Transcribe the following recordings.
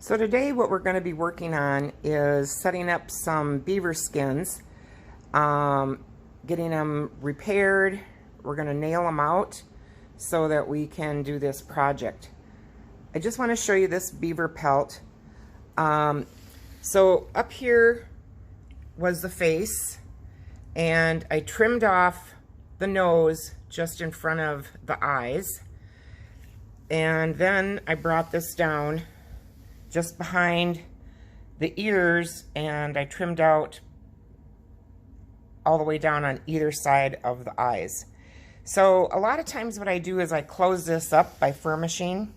So today what we're going to be working on is setting up some beaver skins, getting them repaired. We're going to nail them out so that we can do this project. I just want to show you this beaver pelt. So up here was the face, and I trimmed off the nose just in front of the eyes, and then I brought this down just behind the ears, and I trimmed out all the way down on either side of the eyes. So a lot of times what I do is I close this up by furnishing,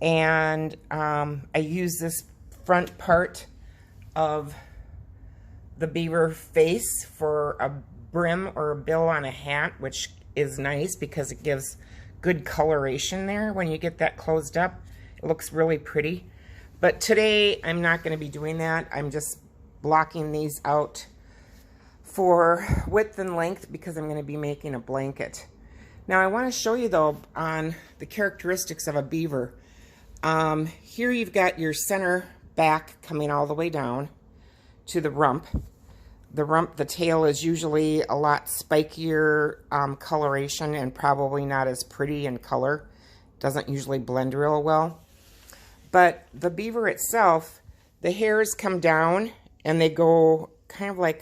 and I use this front part of the beaver face for a brim or a bill on a hat, which is nice because it gives good coloration there. When you get that closed up, it looks really pretty. But today I'm not going to be doing that. I'm just blocking these out for width and length because I'm going to be making a blanket. Now I want to show you though on the characteristics of a beaver. Here you've got your center back coming all the way down to the rump. The tail is usually a lot spikier coloration and probably not as pretty in color. Doesn't usually blend real well. But the beaver itself, the hairs come down and they go kind of like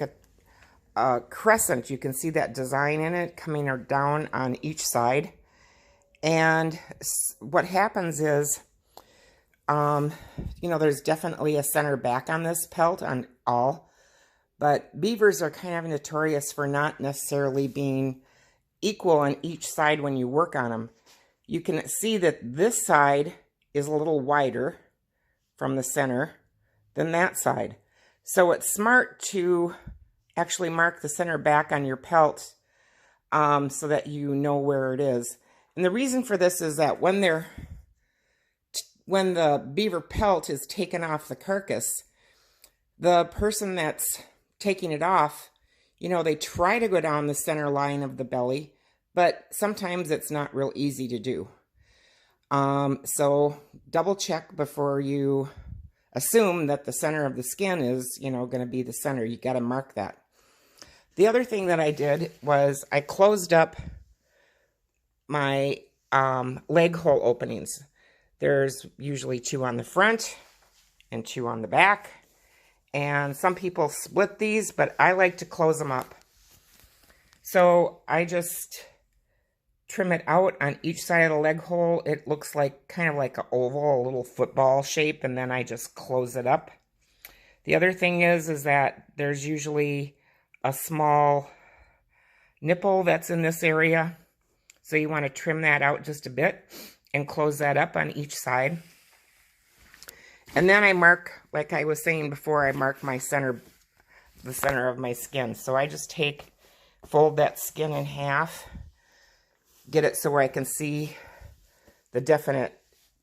a crescent. You can see that design in it coming down on each side. And what happens is, there's definitely a center back on this pelt on all. But beavers are kind of notorious for not necessarily being equal on each side when you work on them. You can see that this side is a little wider from the center than that side. So it's smart to actually mark the center back on your pelt so that you know where it is. And the reason for this is that when the beaver pelt is taken off the carcass, the person that's taking it off, they try to go down the center line of the belly, but sometimes it's not real easy to do. So double check before you assume that the center of the skin is, going to be the center. You got to mark that. The other thing that I did was I closed up my leg hole openings. There's usually 2 on the front and 2 on the back. And some people split these, but I like to close them up. So I just trim it out on each side of the leg hole. It looks like kind of like an oval, a little football shape, and then I just close it up. The other thing is that there's usually a small nipple that's in this area. So you want to trim that out just a bit and close that up on each side. And then I mark, like I was saying before, I mark my the center of my skin. So I just fold that skin in half, get it so where I can see the definite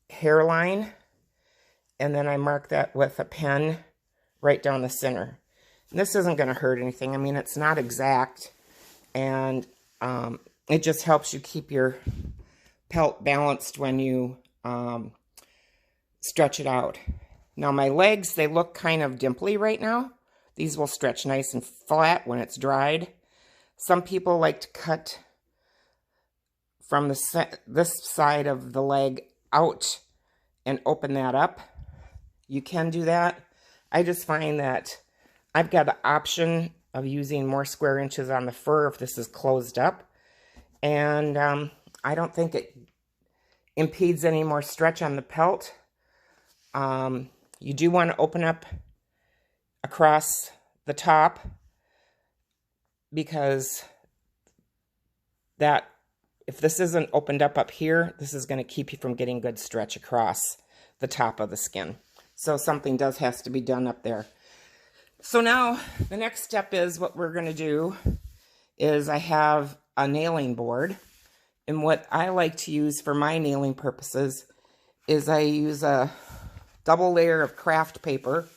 hairline, and then I mark that with a pen right down the center. And this isn't going to hurt anything. I mean, it's not exact, and it just helps you keep your pelt balanced when you stretch it out. Now my legs, they look kind of dimply right now. These will stretch nice and flat when it's dried. Some people like to cut from this side of the leg out and open that up. You can do that. I just find that I've got the option of using more square inches on the fur if this is closed up. And I don't think it impedes any more stretch on the pelt. You do want to open up across the top because if this isn't opened up here, this is going to keep you from getting good stretch across the top of the skin. So something has to be done up there. So now the next step is what we're going to do is I have a nailing board. And what I like to use for my nailing purposes is I use a double layer of craft paper,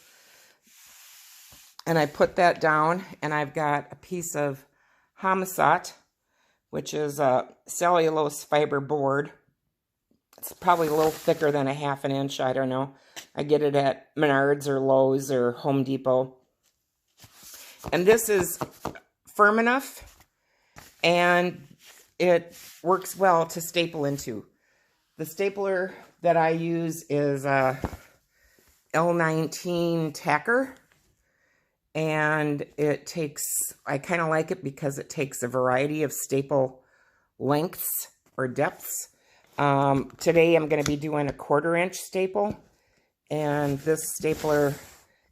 and I put that down, and I've got a piece of Hamasat, which is a cellulose fiber board It's probably a little thicker than a 1/2 inch. I don't know. I get it at Menards or Lowe's or Home Depot. And this is firm enough, and it works well to staple into. The stapler that I use is a L19 tacker, and it takes, I kind of like it because it takes a variety of staple lengths or depths. Today I'm going to be doing a 1/4 inch staple, and this stapler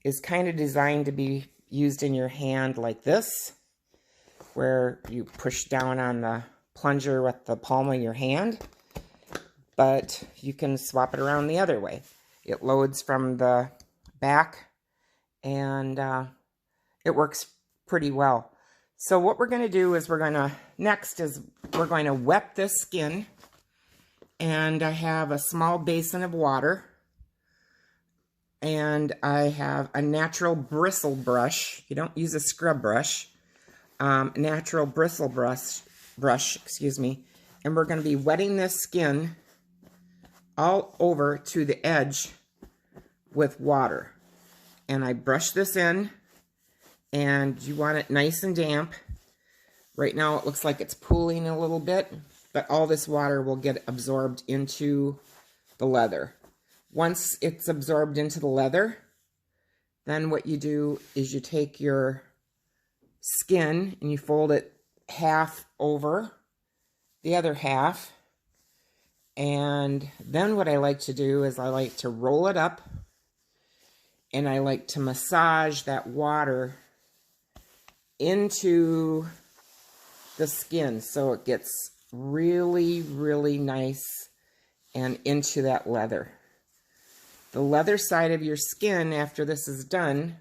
is kind of designed to be used in your hand like this, where you push down on the plunger with the palm of your hand, but you can swap it around the other way. It loads from the back, and it works pretty well. So what we're going to do is we're going to wet this skin, and I have a small basin of water, and I have a natural bristle brush. You don't use a scrub brush. Natural bristle brush, excuse me. And we're going to be wetting this skin all over to the edge with water. And I brush this in, and you want it nice and damp. Right now it looks like it's pooling a little bit, but all this water will get absorbed into the leather. Once it's absorbed into the leather, then what you do is you take your skin and you fold it half over the other half. And then what I like to do is I like to roll it up, and I like to massage that water into the skin so it gets really, really nice and into that leather. The leather side of your skin, after this is done,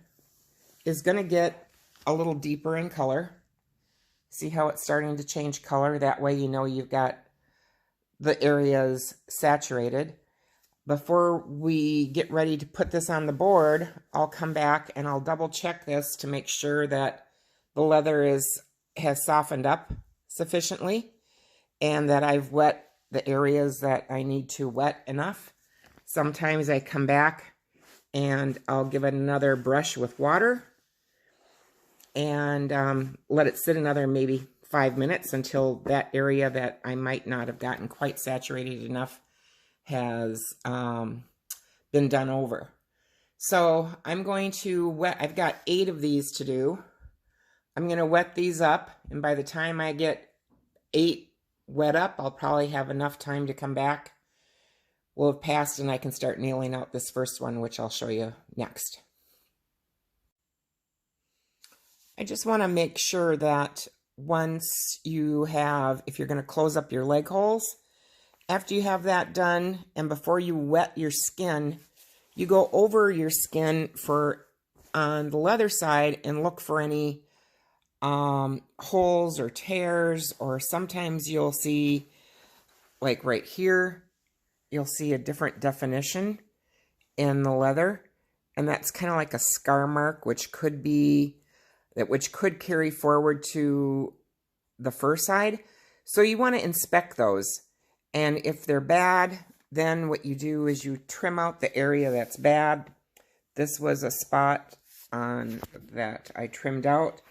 is going to get a little deeper in color. See how it's starting to change color? That way you know you've got the areas saturated. Before we get ready to put this on the board, I'll come back and I'll double check this to make sure that the leather has softened up sufficiently, and that I've wet the areas that I need to wet enough. Sometimes I come back and I'll give it another brush with water and let it sit another maybe 5 minutes until that area that I might not have gotten quite saturated enough has been done over. So I'm going to wet, I've got 8 of these to do. I'm going to wet these up, and by the time I get 8 wet up, I'll probably have enough time to come back. Will have passed, and I can start nailing out this first one, which I'll show you next. I just want to make sure that once you have, if you're going to close up your leg holes, after you have that done and before you wet your skin, you go over your skin on the leather side and look for any holes or tears, or sometimes you'll see, like right here, you'll see a different definition in the leather, and that's kind of like a scar mark, which could carry forward to the fur side. So you want to inspect those, and if they're bad, then what you do is you trim out the area that's bad. This was a spot on that I trimmed out,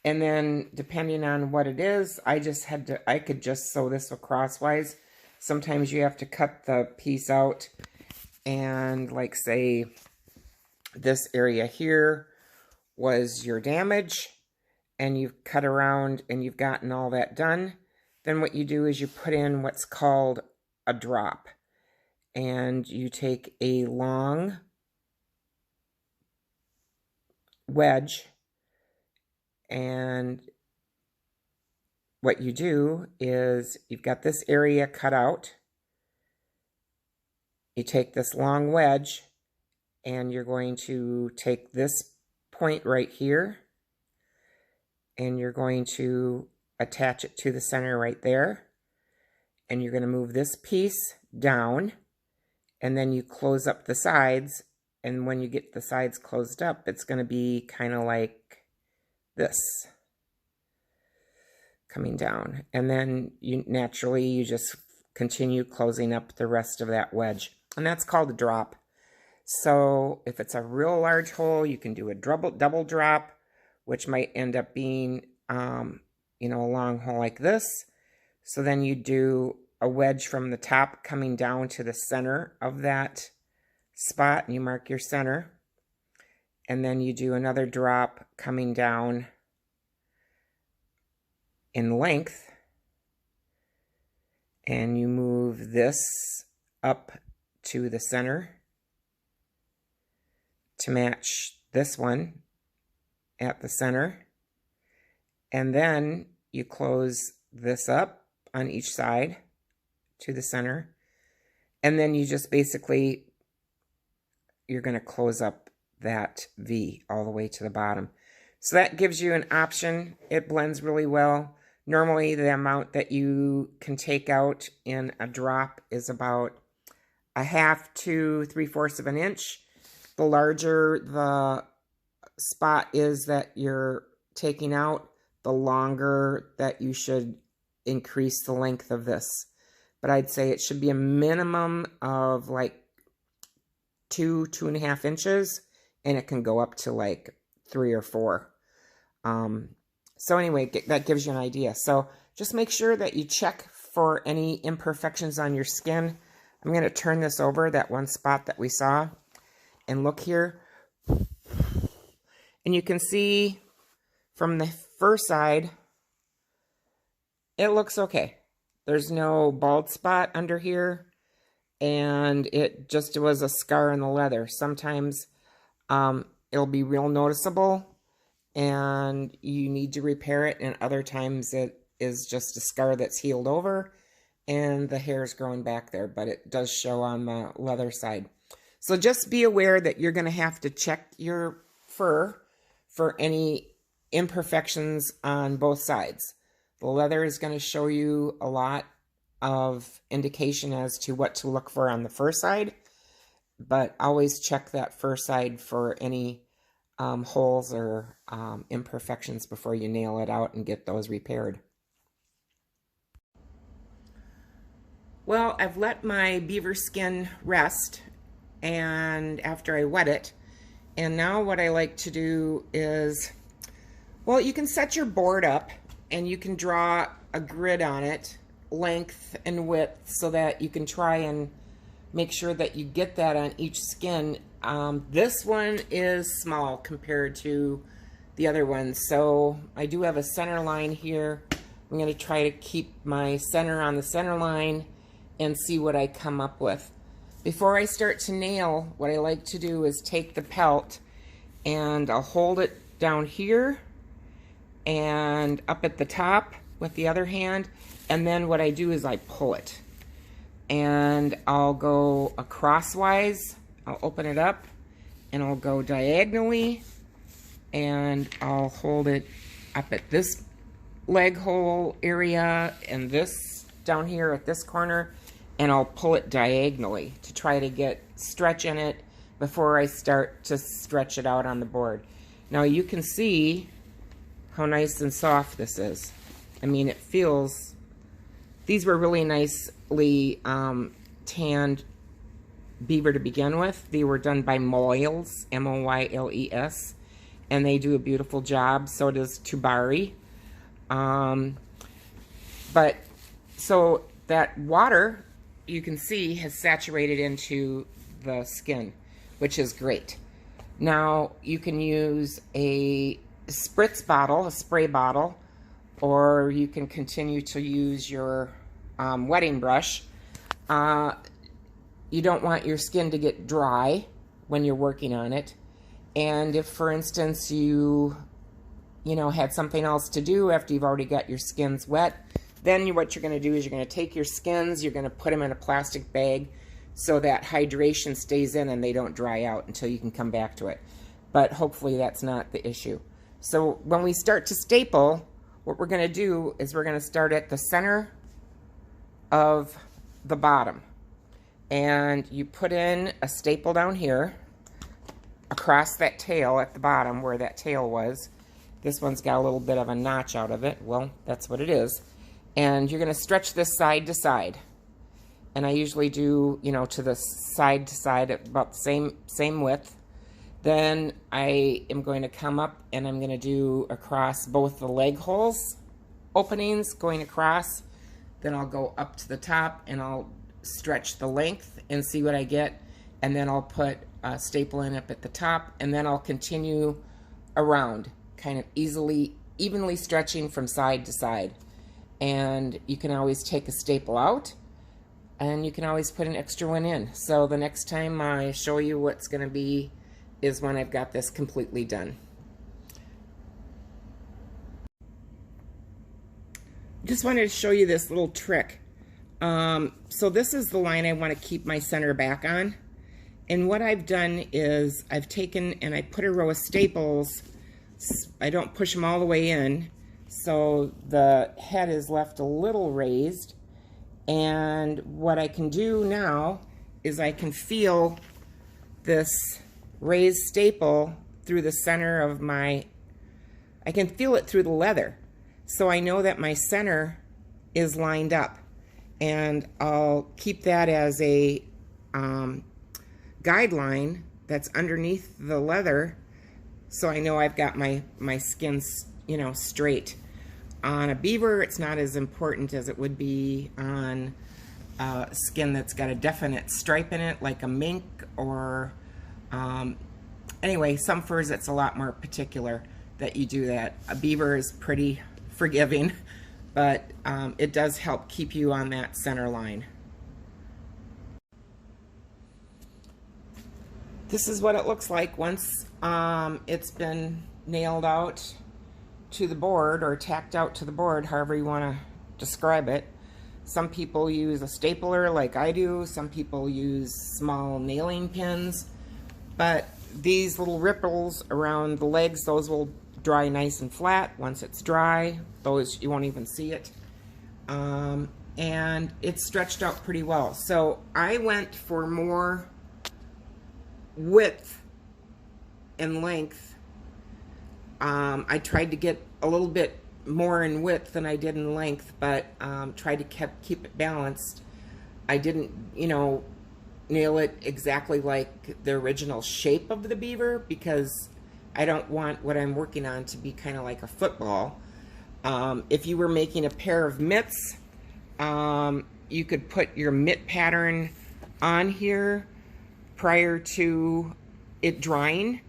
and then depending on what it is, I could just sew this crosswise. Sometimes you have to cut the piece out, and like say this area here was your damage, and you've cut around and you've gotten all that done. Then what you do is you put in what's called a drop, and you take a long wedge, and what you do is you've got this area cut out. You take this long wedge, and you're going to take this point right here, and you're going to attach it to the center right there, and you're going to move this piece down, and then you close up the sides, and when you get the sides closed up, it's going to be kind of like this, coming down. And then you just continue closing up the rest of that wedge. And that's called a drop. So if it's a real large hole, you can do a double drop, which might end up being, you know, a long hole like this. So then you do a wedge from the top coming down to the center of that spot, and you mark your center. And then you do another drop coming down in length. And you move this up to the center to match this one at the center. And then you close this up on each side to the center. And then you just basically, you're going to close up that V all the way to the bottom. So that gives you an option. It blends really well. Normally the amount that you can take out in a drop is about 1/2 to 3/4 of an inch. The larger the spot is that you're taking out, the longer that you should increase the length of this. But I'd say it should be a minimum of like 2.5 inches, and it can go up to like 3 or 4. So anyway, that gives you an idea. So just make sure that you check for any imperfections on your skin. I'm going to turn this over, that one spot that we saw, and look here. And you can see from the fur side, it looks okay. There's no bald spot under here, and it just was a scar in the leather. Sometimes it'll be real noticeable, and you need to repair it, and other times it is just a scar that's healed over, and the hair is growing back there, but it does show on the leather side. So just be aware that you're going to have to check your fur for any imperfections on both sides. The leather is going to show you a lot of indication as to what to look for on the fur side, but always check that fur side for any holes or imperfections before you nail it out and get those repaired. Well, I've let my beaver skin rest, and after I wet it, and now what I like to do is, well, you can set your board up and you can draw a grid on it, length and width, so that you can try and make sure that you get that on each skin. This one is small compared to the other ones, so I do have a center line here. I'm going to try to keep my center on the center line and see what I come up with. Before I start to nail, what I like to do is take the pelt and I'll hold it down here and up at the top with the other hand, and then what I do is I pull it. And I'll go crosswise, I'll open it up, and I'll go diagonally, and I'll hold it up at this leg hole area and this down here at this corner, and I'll pull it diagonally to try to get stretch in it before I start to stretch it out on the board. Now you can see how nice and soft this is. I mean, it feels, these were really nicely tanned beaver to begin with. They were done by Moyles, M-O-Y-L-E-S, and they do a beautiful job. So does Tubari. But so that water, you can see, has saturated into the skin, which is great. Now you can use a spritz bottle, a spray bottle, or you can continue to use your wetting brush. You don't want your skin to get dry when you're working on it. And if, for instance, you had something else to do after you've already got your skins wet, then what you're going to do is you're going to take your skins, you're going to put them in a plastic bag so that hydration stays in and they don't dry out until you can come back to it. But hopefully that's not the issue. So when we start to staple, what we're going to do is we're going to start at the center of the bottom. And you put in a staple down here across that tail at the bottom where that tail was. This one's got a little bit of a notch out of it. Well, that's what it is. And you're going to stretch this side to side. and I usually do, you know, to side about the same width. Then I am going to come up and I'm going to do across both the leg holes openings going across. Then I'll go up to the top and I'll stretch the length and see what I get, and then I'll put a staple in up at the top, and then I'll continue around, kind of evenly stretching from side to side. And you can always take a staple out, and you can always put an extra one in. So the next time I show you what's going to be is when I've got this completely done. Just wanted to show you this little trick. So this is the line I want to keep my center back on. And what I've done is I've taken and I put a row of staples. I don't push them all the way in, so the head is left a little raised. And what I can do now is I can feel this raised staple through the center of I can feel it through the leather. So I know that my center is lined up. And I'll keep that as a guideline that's underneath the leather, so I know I've got my skin, you know, straight. On a beaver, it's not as important as it would be on skin that's got a definite stripe in it, like a mink or anyway, some furs it's a lot more particular that you do that. A beaver is pretty forgiving, but it does help keep you on that center line. This is what it looks like once it's been nailed out to the board or tacked out to the board, however you want to describe it. Some people use a stapler like I do. Some people use small nailing pins. But these little ripples around the legs, those will dry nice and flat. Once it's dry, those you won't even see it. And it's stretched out pretty well. So I went for more width and length. I tried to get a little bit more in width than I did in length, but tried to keep it balanced. I didn't, you know, nail it exactly like the original shape of the beaver, because I don't want what I'm working on to be kind of like a football. If you were making a pair of mitts, you could put your mitt pattern on here prior to it drying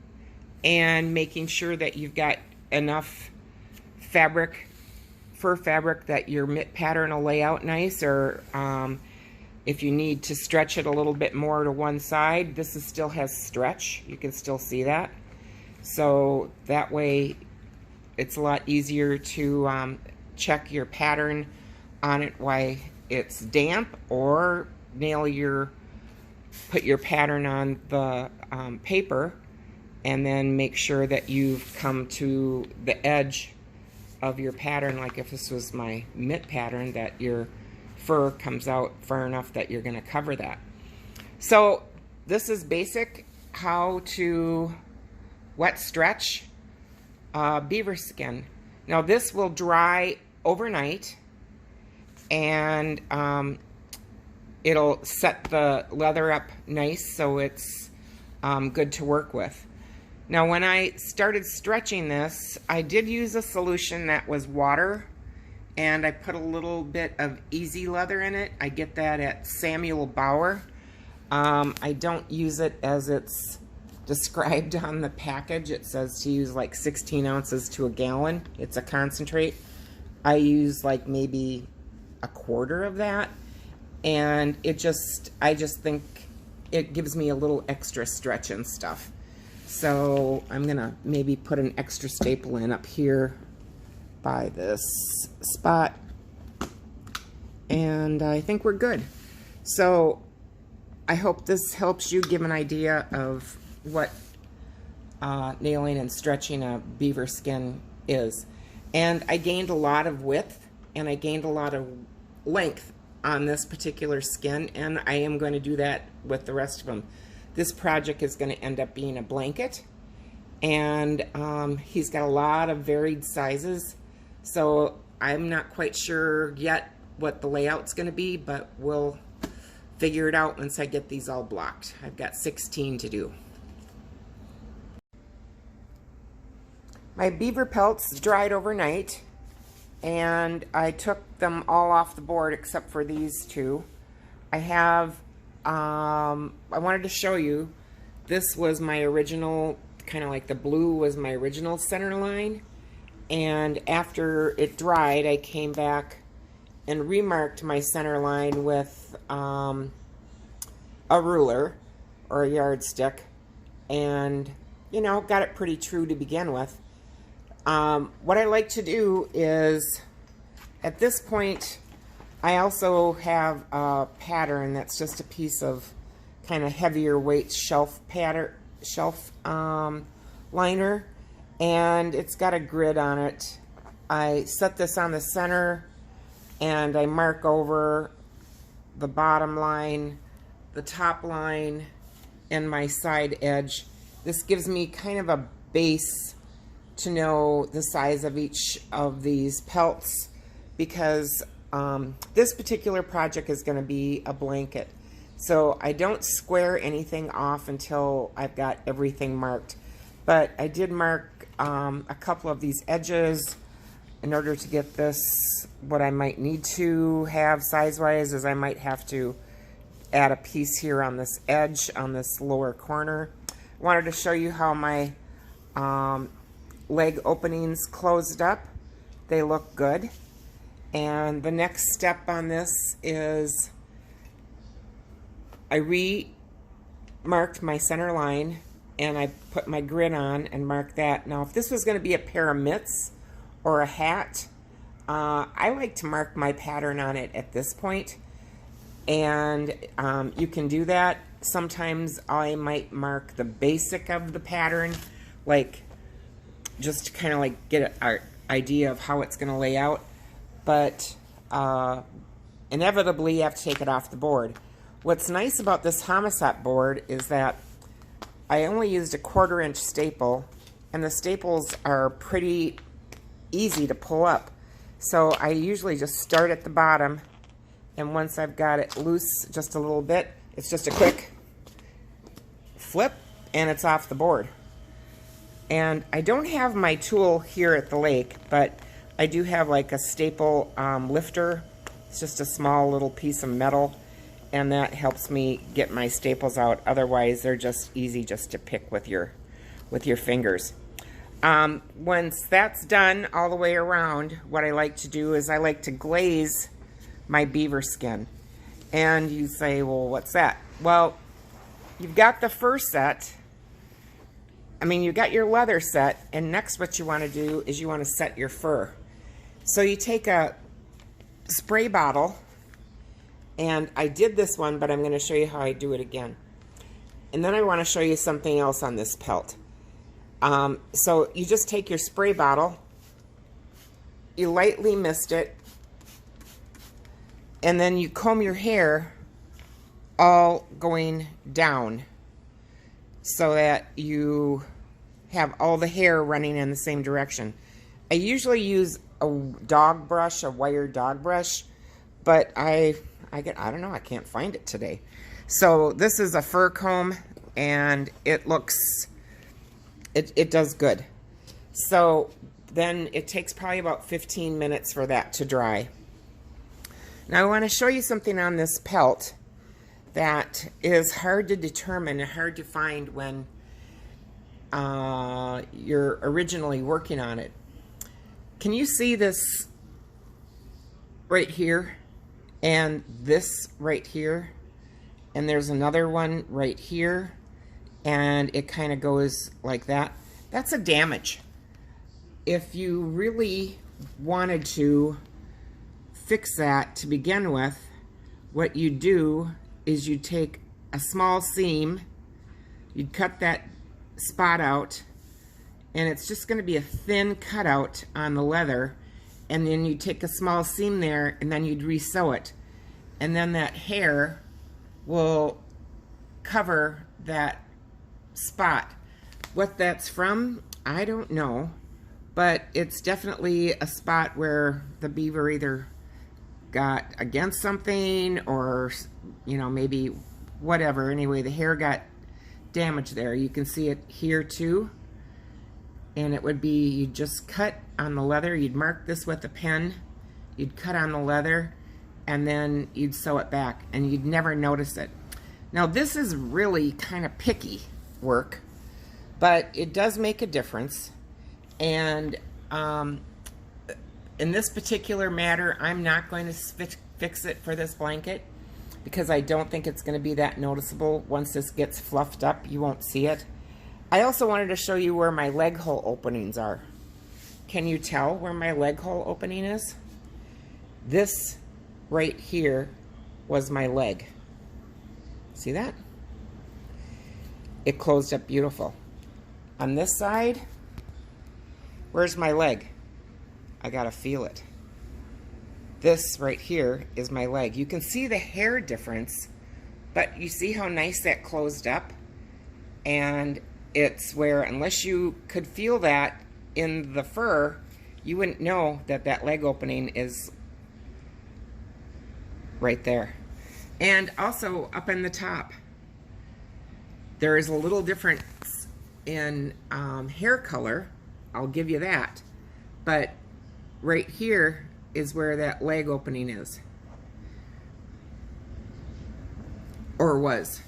and making sure that you've got enough fabric, fur fabric, that your mitt pattern will lay out nice. Or if you need to stretch it a little bit more to one side, this still has stretch. You can still see that. So that way it's a lot easier to check your pattern on it while it's damp, or put your pattern on the paper and then make sure that you've come to the edge of your pattern. Like if this was my mitt pattern, that your fur comes out far enough that you're going to cover that. So this is basic how to wet stretch beaver skin. Now this will dry overnight, and it'll set the leather up nice so it's good to work with. Now when I started stretching this, I did use a solution that was water, and I put a little bit of Easy Leather in it. I get that at Samuel Bauer. I don't use it as it's described on the package. It says to use like 16 ounces to a gallon. It's a concentrate. I use like maybe a quarter of that, and I just think it gives me a little extra stretch and stuff. So I'm gonna maybe put an extra staple in up here by this spot, and I think we're good. So I hope this helps you give an idea of what nailing and stretching a beaver skin is. And I gained a lot of width and I gained a lot of length on this particular skin, and I am going to do that with the rest of them. This project is going to end up being a blanket, and he's got a lot of varied sizes, so I'm not quite sure yet what the layout's going to be, but we'll figure it out once I get these all blocked. I've got 16 to do. My beaver pelts dried overnight, and I took them all off the board except for these two. I have, I wanted to show you, this was my original, kind of like the blue was my original center line, and after it dried I came back and remarked my center line with a ruler or a yardstick, and you know, got it pretty true to begin with. What I like to do is, at this point, I also have a pattern that's just a piece of kind of heavier weight shelf liner, and it's got a grid on it. I set this on the center, and I mark over the bottom line, the top line, and my side edge. This gives me kind of a base to know the size of each of these pelts, because this particular project is going to be a blanket. So I don't square anything off until I've got everything marked. But I did mark a couple of these edges in order to get this what I might need to have size-wise, is I might have to add a piece here on this edge, on this lower corner. I wanted to show you how my leg openings closed up. They look good. And the next step on this is I remarked my center line, and I put my grid on and marked that. Now, if this was going to be a pair of mitts or a hat, I like to mark my pattern on it at this point. And you can do that. Sometimes I might mark the basic of the pattern, like just to kind of like get an idea of how it's going to lay out. But inevitably you have to take it off the board. What's nice about this Homicide board is that I only used a 1/4 inch staple, and the staples are pretty easy to pull up. So I usually just start at the bottom, and once I've got it loose just a little bit, it's just a quick flip and it's off the board. And I don't have my tool here at the lake, but I do have like a staple lifter. It's just a small little piece of metal, and that helps me get my staples out. Otherwise, they're just easy just to pick with your fingers. Once that's done all the way around, what I like to do is I like to glaze my beaver skin. And you say, well, what's that? Well, you've got the fur set. I mean, you got your leather set, and next what you want to do is you want to set your fur. So you take a spray bottle, and I did this one, but I'm going to show you how I do it again. And then I want to show you something else on this pelt. So you just take your spray bottle, you lightly mist it, and then you comb your hair all going down so that you have all the hair running in the same direction. I usually use a dog brush, a wire dog brush, but I don't know, I can't find it today. So this is a fur comb, and it looks, it does good. So then it takes probably about 15 minutes for that to dry. Now I want to show you something on this pelt that is hard to determine and hard to find when you're originally working on it. Can you see this right here, and this right here, and there's another one right here, and it kind of goes like that? That's a damage. If you really wanted to fix that to begin with, what you do is you take a small seam, you'd cut that spot out, and it's just going to be a thin cutout on the leather, and then you take a small seam there, and then you'd re-sew it, and then that hair will cover that spot. What that's from, I don't know, but it's definitely a spot where the beaver either got against something, or, you know, maybe whatever. Anyway, the hair got damaged there. You can see it here too. And it would be, you'd just cut on the leather. You'd mark this with a pen. You'd cut on the leather, and then you'd sew it back, and you'd never notice it. Now, this is really kind of picky work, but it does make a difference. And in this particular matter, I'm not going to fix it for this blanket because I don't think it's going to be that noticeable. Once this gets fluffed up, you won't see it. I also wanted to show you where my leg hole openings are. Can you tell where my leg hole opening is? This right here was my leg. See that? It closed up beautiful. On this side, where's my leg? I gotta feel it. This right here is my leg. You can see the hair difference, but you see how nice that closed up? And it's where, unless you could feel that in the fur, you wouldn't know that that leg opening is right there. And also up in the top, there is a little difference in hair color. I'll give you that. But right here is where that leg opening is. Or was.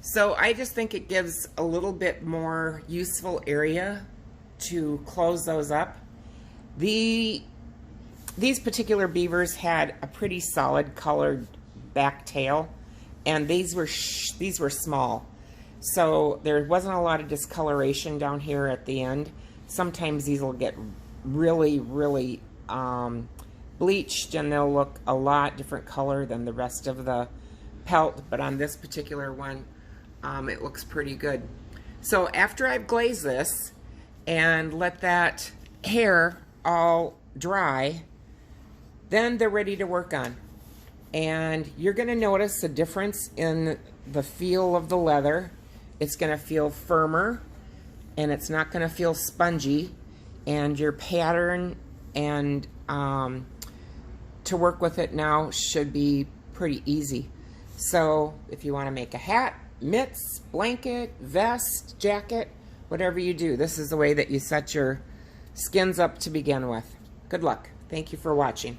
So I just think it gives a little bit more useful area to close those up. These particular beavers had a pretty solid colored back tail, and these were small. So there wasn't a lot of discoloration down here at the end. Sometimes these will get really, really bleached, and they'll look a lot different color than the rest of the pelt, but on this particular one, it looks pretty good. So after I've glazed this and let that hair all dry, then they're ready to work on. And you're going to notice a difference in the feel of the leather. It's going to feel firmer, and it's not going to feel spongy, and your pattern and to work with it now should be pretty easy. So if you want to make a hat, mitts, blanket, vest, jacket, whatever you do, this is the way that you set your skins up to begin with. Good luck. Thank you for watching.